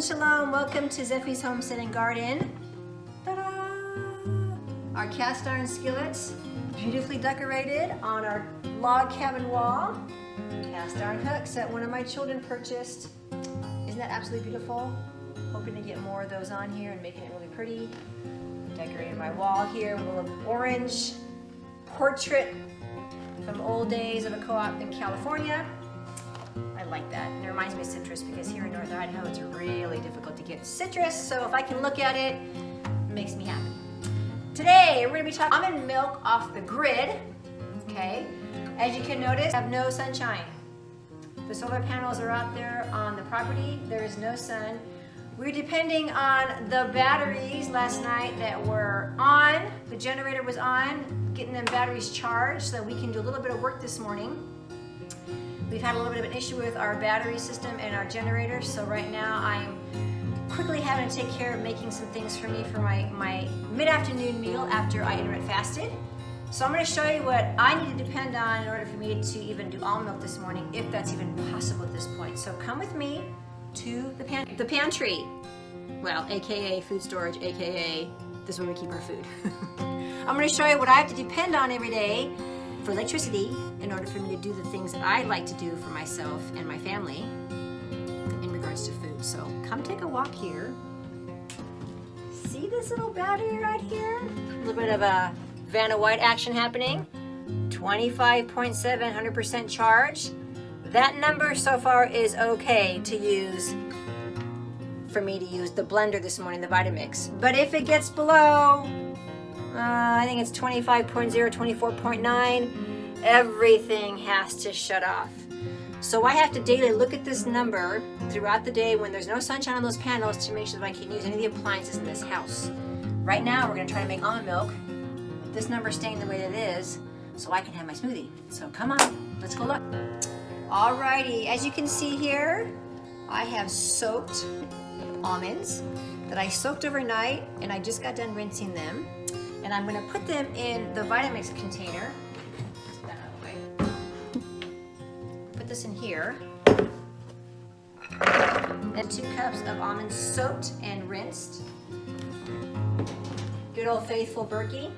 and Shalom. Welcome to Zephy's Homestead and Garden. Ta-da! Our cast iron skillets, beautifully decorated on our log cabin wall. Cast iron hooks that one of my children purchased. Isn't that absolutely beautiful? Hoping to get more of those on here and making it really pretty. Decorating my wall here with a little orange portrait from old days of a co-op in California. I like that. And it reminds me of citrus because here in North Idaho it's really difficult to get citrus. So if I can look at it, it makes me happy. Today we're going to be talking almond milk off the grid. Okay. As you can notice, I have no sunshine. The solar panels are out there on the property. There is no sun. We're depending on the batteries last night that were on. The generator was on, getting them batteries charged so that we can do a little bit of work this morning. We've had a little bit of an issue with our battery system and our generator, so right now I'm quickly having to take care of making some things for me for my mid-afternoon meal after I intermittent fasted. So I'm going to show you what I need to depend on in order for me to even do almond milk this morning, if that's even possible at this point. So come with me to the pantry. Well, AKA food storage, AKA this is where we keep our food. I'm going to show you what I have to depend on every day for electricity in order for me to do the things that I like to do for myself and my family in regards to food. So come take a walk here. See this little battery right here? A little bit of a Vanna White action happening. 25.7, 100% charge. That number so far is okay to use for me to use the blender this morning, the Vitamix. But if it gets below, I think it's 25.0, 24.9, everything has to shut off. So I have to daily look at this number throughout the day when there's no sunshine on those panels to make sure that I can use any of the appliances in this house. Right now we're going to try to make almond milk. This number staying the way it is so I can have my smoothie. So come on, let's go look. Alrighty, as you can see here, I have soaked almonds that I soaked overnight and I just got done rinsing them. And I'm going to put them in the Vitamix container. Get that out of the way. Put this in here. And 2 cups of almonds soaked and rinsed. Good old faithful Berkey.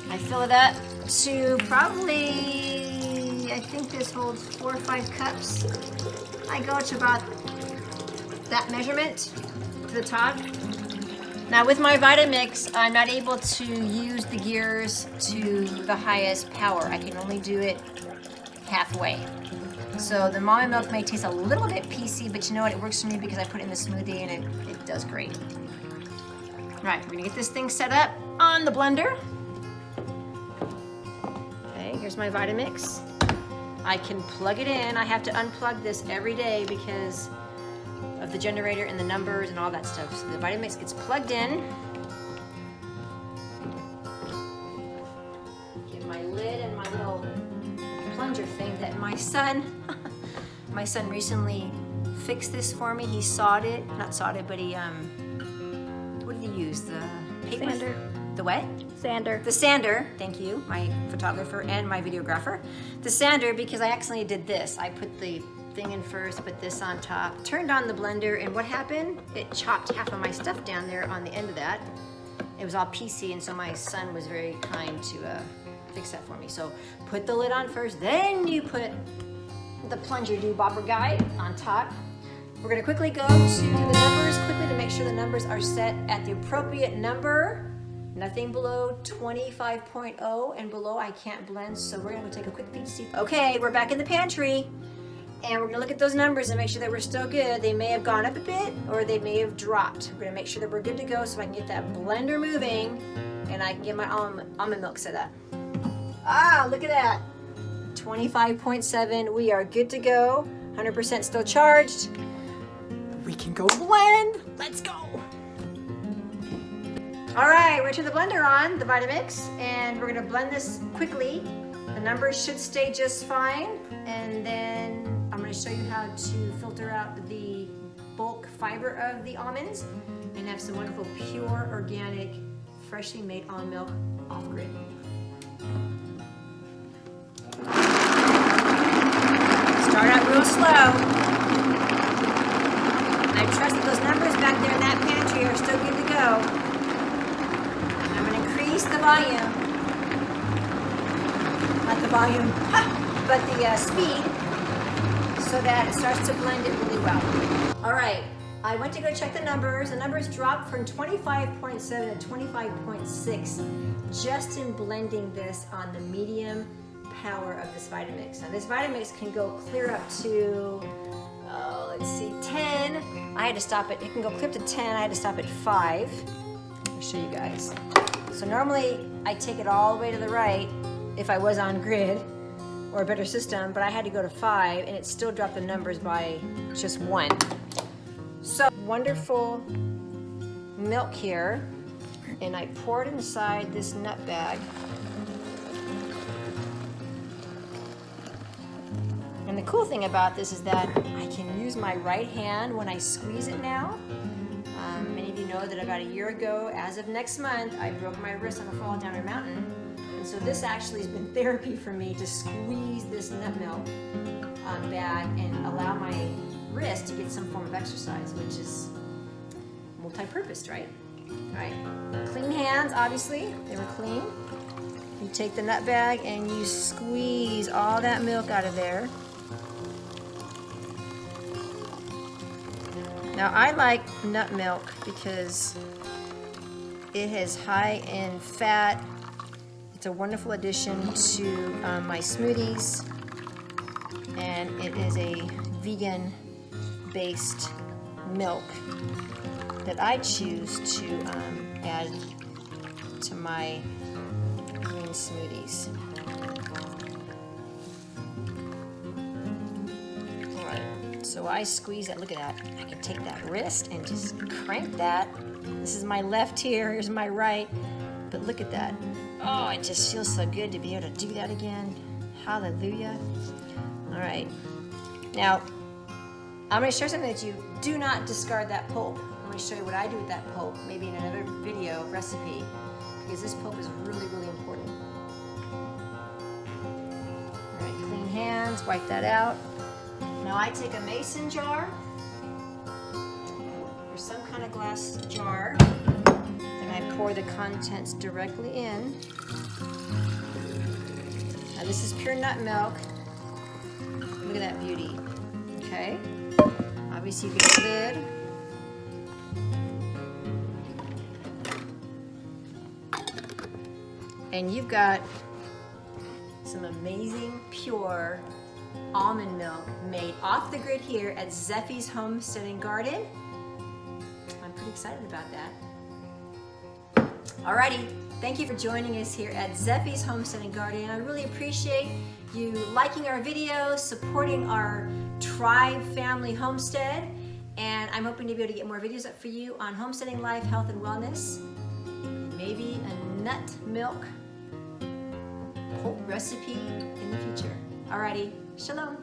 I fill it up to probably, I think this holds 4 or 5 cups. I go to about that measurement to the top. Now with my Vitamix, I'm not able to use the gears to the highest power. I can only do it halfway. So the almond milk may taste a little bit PC, but you know what? It works for me because I put it in the smoothie and it does great. All right, we're gonna get this thing set up on the blender. Okay, here's my Vitamix. I can plug it in. I have to unplug this every day because of the generator and the numbers and all that stuff. So the Vitamix gets plugged in. Get my lid and my little plunger thing that my son recently fixed this for me. He sawed it, not sawed it, but he, what did he use? The paper? Sander. The what? Sander. The sander, thank you, my photographer and my videographer. The sander, because I accidentally did this. I put the thing in first, put this on top, turned on the blender, and what happened? It chopped half of my stuff down there on the end of that. It was all PC, and so my son was very kind to fix that for me. So put the lid on first, then you put the plunger bobber guide on top. We're gonna quickly go to the numbers quickly to make sure the numbers are set at the appropriate number. Nothing below 25.0 and below I can't blend, so we're gonna go take a quick peek to see. Okay, we're back in the pantry. And we're gonna look at those numbers and make sure that we're still good. They may have gone up a bit or they may have dropped. We're gonna make sure that we're good to go so I can get that blender moving and I can get my almond milk set up. Ah, look at that. 25.7, we are good to go. 100% still charged. We can go blend, let's go. All right, we're gonna turn the blender on, the Vitamix, and we're gonna blend this quickly. The numbers should stay just fine, and then I'm going to show you how to filter out the bulk fiber of the almonds and have some wonderful, pure, organic, freshly made almond milk off-grid. Start out real slow. those numbers back there in that pantry are still good to go. I'm going to increase the volume. Not the volume, but the speed, so that it starts to blend it really well. All right, I went to go check the numbers. The numbers dropped from 25.7 to 25.6 just in blending this on the medium power of this Vitamix. Now this Vitamix can go clear up to, let's see, 10. I had to stop it. It can go clear up to 10. I had to stop at 5. I'll show you guys. So normally I take it all the way to the right if I was on grid or a better system, but I had to go to 5 and it still dropped the numbers by just 1. So wonderful milk here, and I pour it inside this nut bag. And the cool thing about this is that I can use my right hand when I squeeze it now. Many of you know that about a year ago, as of next month, I broke my wrist on a fall down a mountain. And so this actually has been therapy for me to squeeze this nut milk bag and allow my wrist to get some form of exercise, which is multi-purposed, right? All right, clean hands, obviously, they were clean. You take the nut bag and you squeeze all that milk out of there. Now I like nut milk because it is high in fat. It's a wonderful addition to my smoothies, and it is a vegan-based milk that I choose to add to my green smoothies. All right, so I squeeze that. Look at that. I can take that wrist and just crank that. This is my left here. Here's my right. But look at that. Oh, it just feels so good to be able to do that again. Hallelujah. All right. Now, I'm going to share something that you do not discard that pulp. I'm going to show you what I do with that pulp, maybe in another video recipe, because this pulp is really, really important. All right, clean hands, wipe that out. Now I take a mason jar or some kind of glass jar, and I pour the contents directly in. Now this is pure nut milk. Look at that beauty. Okay. Obviously you get the lid. And you've got some amazing pure almond milk made off the grid here at Zephy's Homestead and Garden. I'm pretty excited about that. Alrighty, thank you for joining us here at Zephy's Homestead and Garden. I really appreciate you liking our videos, supporting our Tribe Family Homestead, and I'm hoping to be able to get more videos up for you on homesteading life, health, and wellness. Maybe a nut milk pulp recipe in the future. Alrighty, Shalom.